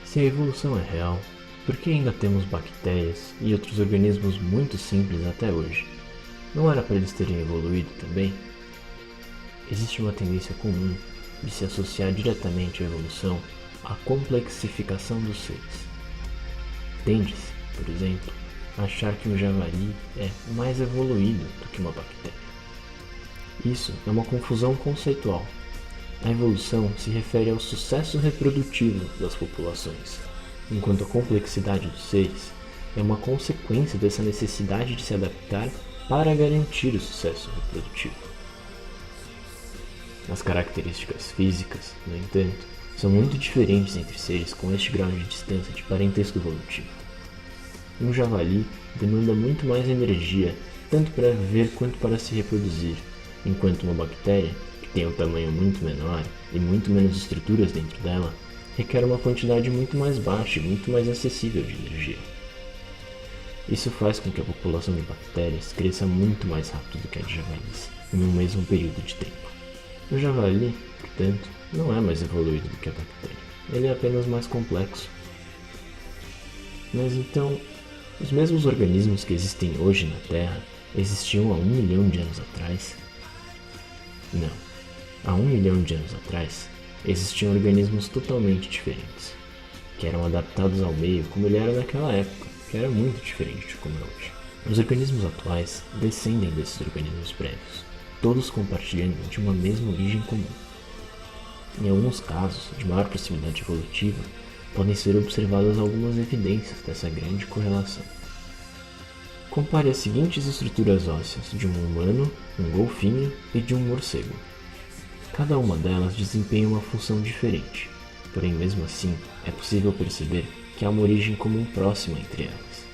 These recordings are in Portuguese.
Se a evolução é real, por que ainda temos bactérias e outros organismos muito simples até hoje? Não era para eles terem evoluído também? Existe uma tendência comum de se associar diretamente à evolução à complexificação dos seres. Tende-se, por exemplo, a achar que um javali é mais evoluído do que uma bactéria. Isso é uma confusão conceitual. A evolução se refere ao sucesso reprodutivo das populações, enquanto a complexidade dos seres é uma consequência dessa necessidade de se adaptar para garantir o sucesso reprodutivo. As características físicas, no entanto, são muito diferentes entre seres com este grau de distância de parentesco evolutivo. Um javali demanda muito mais energia, tanto para viver quanto para se reproduzir, enquanto uma bactéria, que tem um tamanho muito menor e muito menos estruturas dentro dela, requer uma quantidade muito mais baixa e muito mais acessível de energia. Isso faz com que a população de bactérias cresça muito mais rápido do que a de javalis, em um mesmo período de tempo. O javali, portanto, não é mais evoluído do que a bactéria, ele é apenas mais complexo. Mas então, os mesmos organismos que existem hoje na Terra existiam há 1 milhão de anos atrás? Não. Há 1 milhão de anos atrás, existiam organismos totalmente diferentes, que eram adaptados ao meio como ele era naquela época, que era muito diferente de como é hoje. Os organismos atuais descendem desses organismos prévios, todos compartilhando de uma mesma origem comum. Em alguns casos de maior proximidade evolutiva, podem ser observadas algumas evidências dessa grande correlação. Compare as seguintes estruturas ósseas de um humano, um golfinho e de um morcego. Cada uma delas desempenha uma função diferente, porém mesmo assim é possível perceber que há uma origem comum próxima entre elas.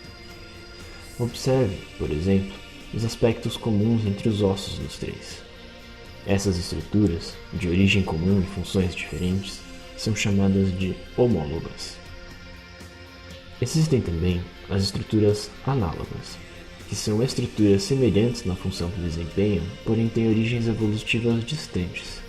Observe, por exemplo, os aspectos comuns entre os ossos dos três. Essas estruturas, de origem comum e funções diferentes, são chamadas de homólogas. Existem também as estruturas análogas, que são estruturas semelhantes na função que desempenham, porém têm origens evolutivas distantes.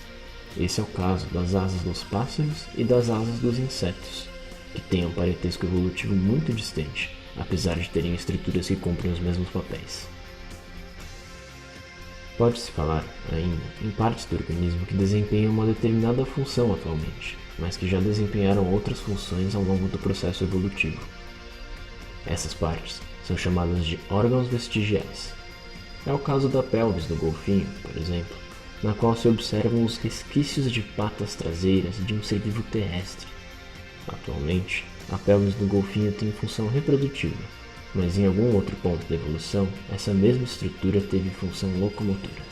Esse é o caso das asas dos pássaros e das asas dos insetos, que têm um parentesco evolutivo muito distante, apesar de terem estruturas que cumprem os mesmos papéis. Pode-se falar, ainda, em partes do organismo que desempenham uma determinada função atualmente, mas que já desempenharam outras funções ao longo do processo evolutivo. Essas partes são chamadas de órgãos vestigiais. É o caso da pelvis do golfinho, por exemplo, na qual se observam os resquícios de patas traseiras de um ser vivo terrestre. Atualmente, a pelvis do golfinho tem função reprodutiva, mas em algum outro ponto da evolução, essa mesma estrutura teve função locomotora.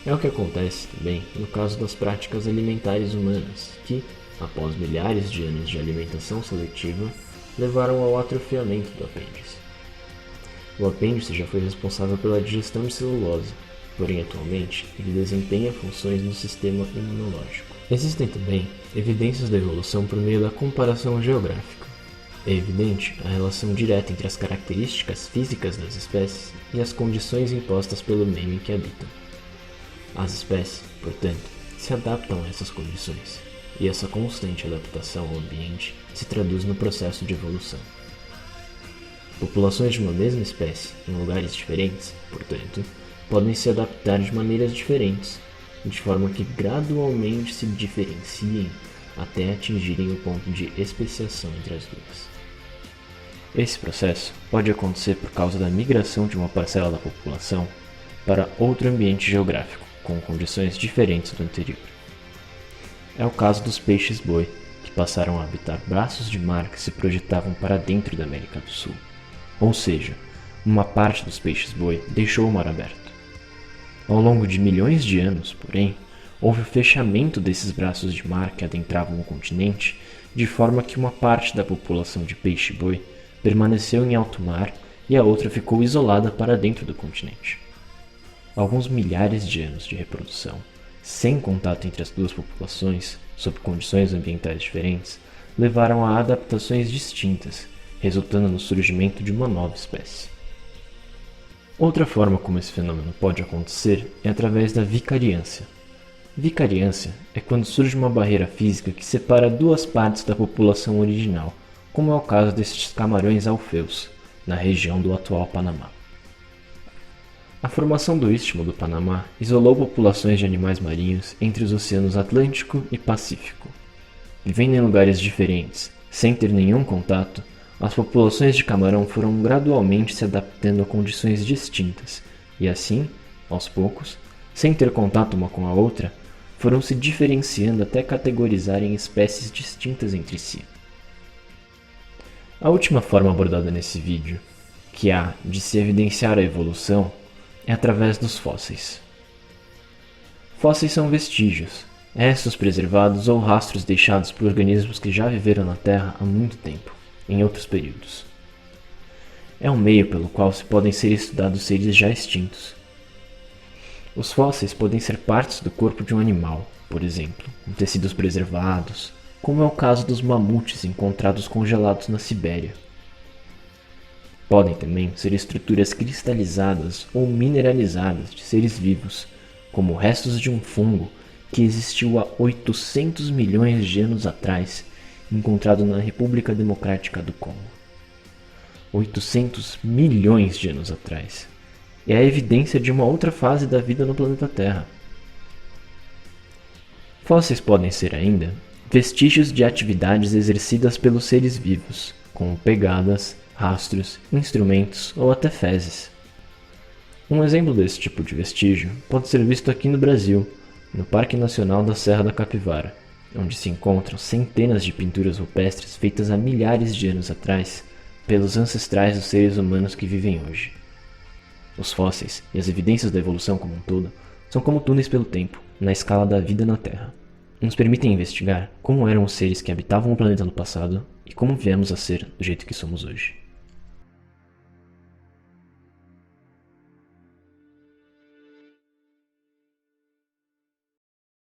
É o que acontece também no caso das práticas alimentares humanas, que, após milhares de anos de alimentação seletiva, levaram ao atrofiamento do apêndice. O apêndice já foi responsável pela digestão de celulose, porém atualmente ele desempenha funções no sistema imunológico. Existem também evidências da evolução por meio da comparação geográfica. É evidente a relação direta entre as características físicas das espécies e as condições impostas pelo meio em que habitam. As espécies, portanto, se adaptam a essas condições, e essa constante adaptação ao ambiente se traduz no processo de evolução. Populações de uma mesma espécie, em lugares diferentes, portanto, podem se adaptar de maneiras diferentes, de forma que gradualmente se diferenciem até atingirem o ponto de especiação entre as duas. Esse processo pode acontecer por causa da migração de uma parcela da população para outro ambiente geográfico, com condições diferentes do anterior. É o caso dos peixes-boi, que passaram a habitar braços de mar que se projetavam para dentro da América do Sul. Ou seja, uma parte dos peixes-boi deixou o mar aberto. Ao longo de milhões de anos, porém, houve o fechamento desses braços de mar que adentravam o continente, de forma que uma parte da população de peixe-boi permaneceu em alto mar e a outra ficou isolada para dentro do continente. Alguns milhares de anos de reprodução, sem contato entre as duas populações, sob condições ambientais diferentes, levaram a adaptações distintas, resultando no surgimento de uma nova espécie. Outra forma como esse fenômeno pode acontecer é através da vicariância. Vicariância é quando surge uma barreira física que separa duas partes da população original, como é o caso destes camarões alfeus, na região do atual Panamá. A formação do Istmo do Panamá isolou populações de animais marinhos entre os oceanos Atlântico e Pacífico. Vivendo em lugares diferentes, sem ter nenhum contato, as populações de camarão foram gradualmente se adaptando a condições distintas e assim, aos poucos, sem ter contato uma com a outra, foram se diferenciando até categorizarem espécies distintas entre si. A última forma abordada nesse vídeo, que há de se evidenciar a evolução, é através dos fósseis. Fósseis são vestígios, restos preservados ou rastros deixados por organismos que já viveram na Terra há muito tempo, em outros períodos. É um meio pelo qual se podem ser estudados seres já extintos. Os fósseis podem ser partes do corpo de um animal, por exemplo, com tecidos preservados, como é o caso dos mamutes encontrados congelados na Sibéria. Podem também ser estruturas cristalizadas ou mineralizadas de seres vivos, como restos de um fungo que existiu há 800 milhões de anos atrás, encontrado na República Democrática do Congo. 800 milhões de anos atrás. É a evidência de uma outra fase da vida no planeta Terra. Fósseis podem ser ainda vestígios de atividades exercidas pelos seres vivos, como pegadas, rastros, instrumentos ou até fezes. Um exemplo desse tipo de vestígio pode ser visto aqui no Brasil, no Parque Nacional da Serra da Capivara, onde se encontram centenas de pinturas rupestres feitas há milhares de anos atrás pelos ancestrais dos seres humanos que vivem hoje. Os fósseis e as evidências da evolução como um todo são como túneis pelo tempo, na escala da vida na Terra. Nos permitem investigar como eram os seres que habitavam o planeta no passado e como viemos a ser do jeito que somos hoje.